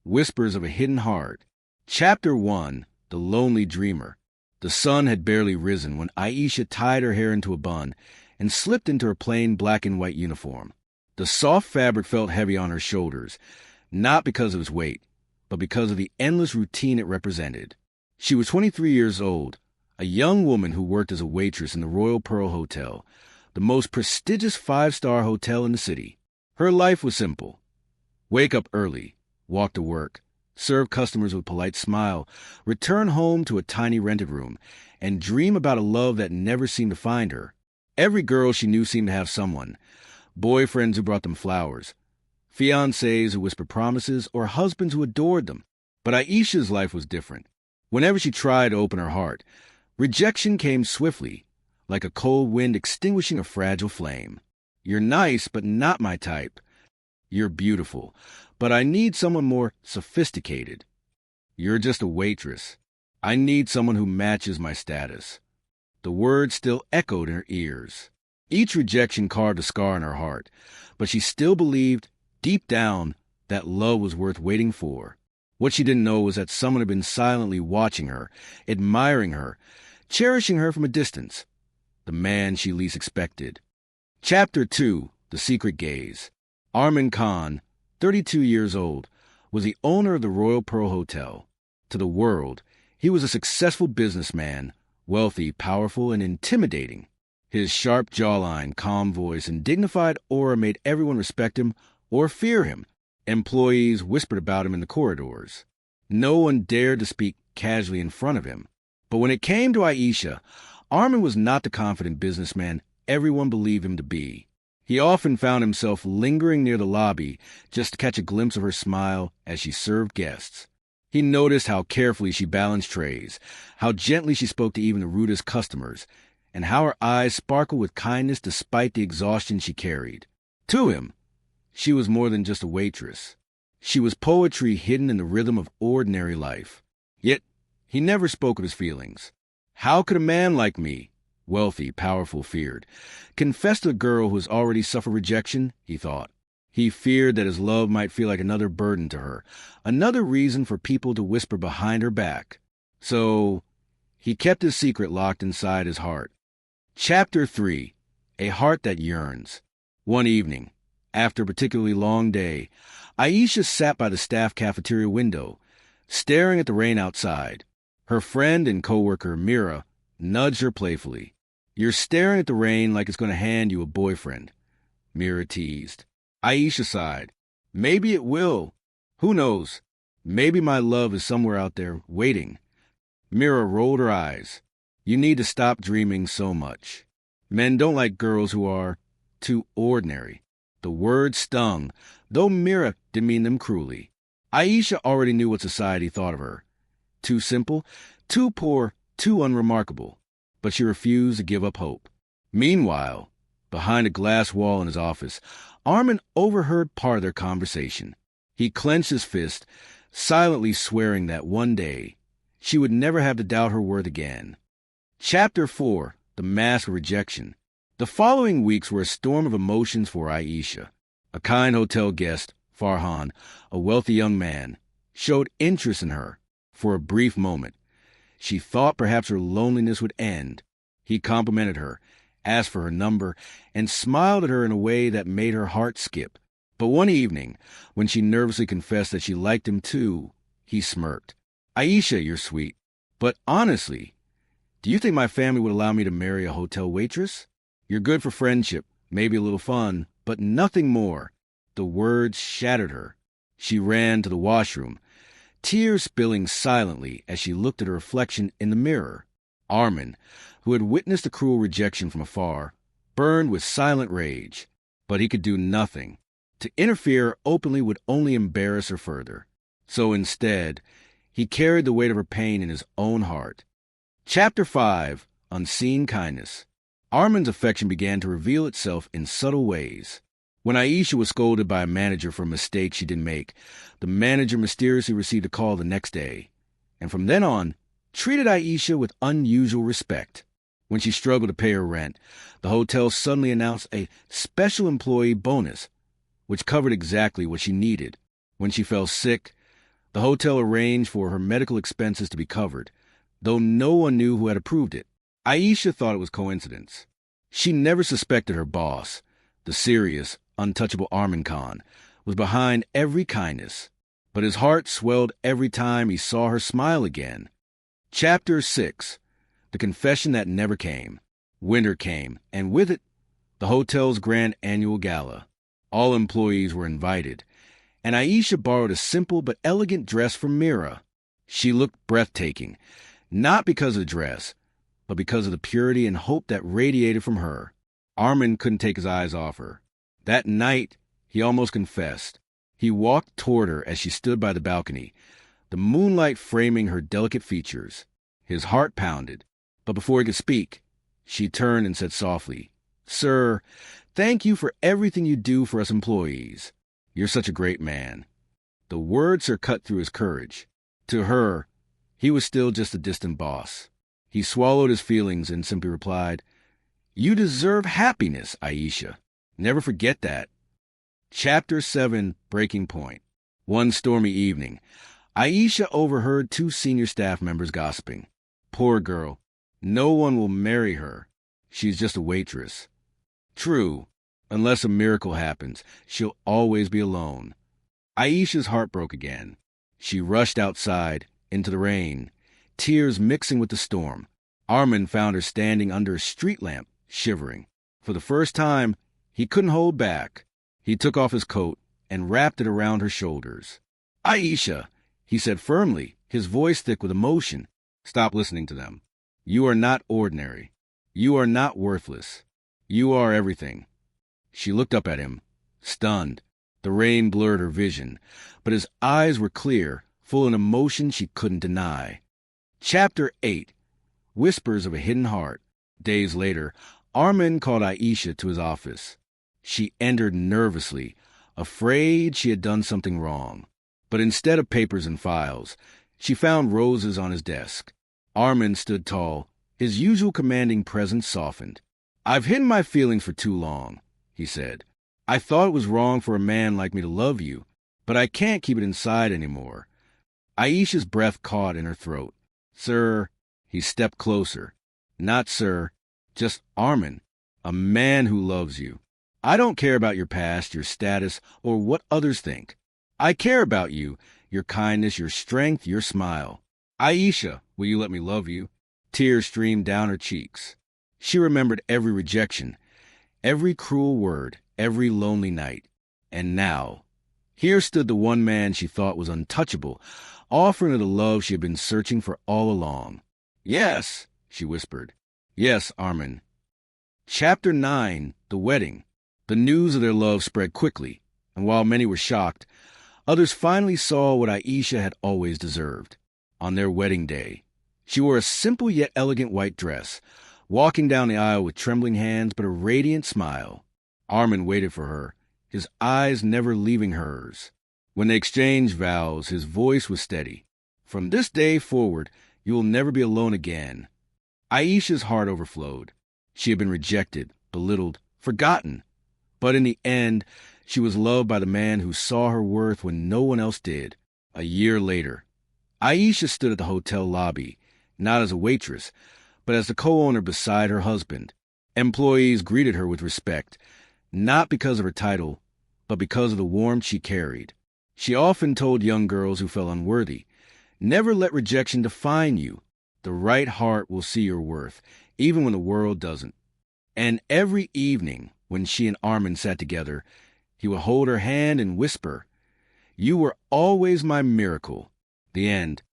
Whispers of a Hidden Heart. Chapter 1. The Lonely Dreamer. The sun had barely risen when Aisha tied her hair into a bun and slipped into her plain black and white uniform. The soft fabric felt heavy on her shoulders, not because of its weight, but because of the endless routine it represented. She was 23 years old, a young woman who worked as a waitress in the Royal Pearl Hotel, the most prestigious five-star hotel in the city. Her life was simple. Wake up early, walk to work, serve customers with a polite smile, return home to a tiny rented room, and dream about a love that never seemed to find her. Every girl she knew seemed to have someone. Boyfriends who brought them flowers, fiancés who whispered promises, or husbands who adored them. But Aisha's life was different. Whenever she tried to open her heart, rejection came swiftly, like a cold wind extinguishing a fragile flame. You're nice, but not my type. You're beautiful, but I need someone more sophisticated. You're just a waitress. I need someone who matches my status. The words still echoed in her ears. Each rejection carved a scar in her heart, but she still believed, deep down, that love was worth waiting for. What she didn't know was that someone had been silently watching her, admiring her, cherishing her from a distance. The man she least expected. Chapter 2. The Secret Gaze. Arman Khan, 32 years old, was the owner of the Royal Pearl Hotel. To the world, he was a successful businessman, wealthy, powerful, and intimidating. His sharp jawline, calm voice, and dignified aura made everyone respect him or fear him. Employees whispered about him in the corridors. No one dared to speak casually in front of him. But when it came to Aisha, Arman was not the confident businessman everyone believed him to be. He often found himself lingering near the lobby just to catch a glimpse of her smile as she served guests. He noticed how carefully she balanced trays, how gently she spoke to even the rudest customers, and how her eyes sparkled with kindness despite the exhaustion she carried. To him, she was more than just a waitress. She was poetry hidden in the rhythm of ordinary life. Yet, he never spoke of his feelings. How could a man like me, wealthy, powerful, feared, confess to a girl who has already suffered rejection? He thought. He feared that his love might feel like another burden to her, another reason for people to whisper behind her back. So, he kept his secret locked inside his heart. Chapter 3. A Heart That Yearns. One evening, after a particularly long day, Aisha sat by the staff cafeteria window, staring at the rain outside. Her friend and co-worker, Mira, nudged her playfully. "You're staring at the rain like it's going to hand you a boyfriend," Mira teased. Aisha sighed. "Maybe it will. Who knows? Maybe my love is somewhere out there, waiting." Mira rolled her eyes. "You need to stop dreaming so much. Men don't like girls who are too ordinary." The words stung, though Mira didn't mean them cruelly. Aisha already knew what society thought of her. Too simple, too poor, too unremarkable. But she refused to give up hope. Meanwhile, behind a glass wall in his office, Arman overheard part of their conversation. He clenched his fist, silently swearing that one day she would never have to doubt her worth again. Chapter 4. The Mask of Rejection. The following weeks were a storm of emotions for Aisha. A kind hotel guest, Farhan, a wealthy young man, showed interest in her. For a brief moment, she thought perhaps her loneliness would end. He complimented her, asked for her number, and smiled at her in a way that made her heart skip. But one evening, when she nervously confessed that she liked him too, he smirked. "Aisha, you're sweet. But honestly, do you think my family would allow me to marry a hotel waitress? You're good for friendship, maybe a little fun, but nothing more." The words shattered her. She ran to the washroom, tears spilling silently as she looked at her reflection in the mirror. Arman, who had witnessed the cruel rejection from afar, burned with silent rage. But he could do nothing. To interfere openly would only embarrass her further. So instead, he carried the weight of her pain in his own heart. Chapter 5. Unseen Kindness. Arman's affection began to reveal itself in subtle ways. When Aisha was scolded by a manager for a mistake she didn't make, the manager mysteriously received a call the next day, and from then on, treated Aisha with unusual respect. When she struggled to pay her rent, the hotel suddenly announced a special employee bonus, which covered exactly what she needed. When she fell sick, The hotel arranged for her medical expenses to be covered, though no one knew who had approved it. Aisha thought it was coincidence. She never suspected her boss, the serious, untouchable Arman Khan, was behind every kindness, but his heart swelled every time he saw her smile again. Chapter 6. The Confession That Never Came. Winter came, and with it, the hotel's grand annual gala. All employees were invited, and Aisha borrowed a simple but elegant dress from Mira. She looked breathtaking, not because of the dress, but because of the purity and hope that radiated from her. Arman couldn't take his eyes off her. That night, he almost confessed. He walked toward her as she stood by the balcony, the moonlight framing her delicate features. His heart pounded, but before he could speak, she turned and said softly, "Sir, thank you for everything you do for us employees. You're such a great man." The words had cut through his courage. To her, he was still just a distant boss. He swallowed his feelings and simply replied, "You deserve happiness, Aisha. Never forget that." Chapter 7. Breaking Point. One stormy evening, Aisha overheard two senior staff members gossiping. "Poor girl. No one will marry her. She's just a waitress." True. Unless a miracle happens, she'll always be alone. Aisha's heart broke again. She rushed outside, into the rain, tears mixing with the storm. Arman found her standing under a street lamp, shivering. For the first time, he couldn't hold back. He took off his coat and wrapped it around her shoulders. "Aisha," he said firmly, his voice thick with emotion. "Stop listening to them. You are not ordinary. You are not worthless. You are everything." She looked up at him, stunned. The rain blurred her vision, but his eyes were clear, full of an emotion she couldn't deny. Chapter 8. Whispers of a Hidden Heart. Days later, Arman called Aisha to his office. She entered nervously, afraid she had done something wrong. But instead of papers and files, she found roses on his desk. Arman stood tall, his usual commanding presence softened. "I've hidden my feelings for too long," he said. "I thought it was wrong for a man like me to love you, but I can't keep it inside anymore." Aisha's breath caught in her throat. "Sir," he stepped closer. "Not sir, just Arman, a man who loves you. I don't care about your past, your status, or what others think. I care about you, your kindness, your strength, your smile. Aisha, will you let me love you?" Tears streamed down her cheeks. She remembered every rejection, every cruel word, every lonely night. And now, here stood the one man she thought was untouchable, offering her the love she had been searching for all along. "Yes," she whispered. "Yes, Arman." Chapter 9. The Wedding. The news of their love spread quickly, and while many were shocked, others finally saw what Aisha had always deserved. On their wedding day, she wore a simple yet elegant white dress, walking down the aisle with trembling hands but a radiant smile. Arman waited for her, his eyes never leaving hers. When they exchanged vows, his voice was steady. "From this day forward, you will never be alone again." Aisha's heart overflowed. She had been rejected, belittled, forgotten. But in the end, she was loved by the man who saw her worth when no one else did. A year later, Aisha stood at the hotel lobby, not as a waitress, but as the co-owner beside her husband. Employees greeted her with respect, not because of her title, but because of the warmth she carried. She often told young girls who felt unworthy, "Never let rejection define you. The right heart will see your worth, even when the world doesn't." And every evening, when she and Arman sat together, he would hold her hand and whisper, "You were always my miracle." The end.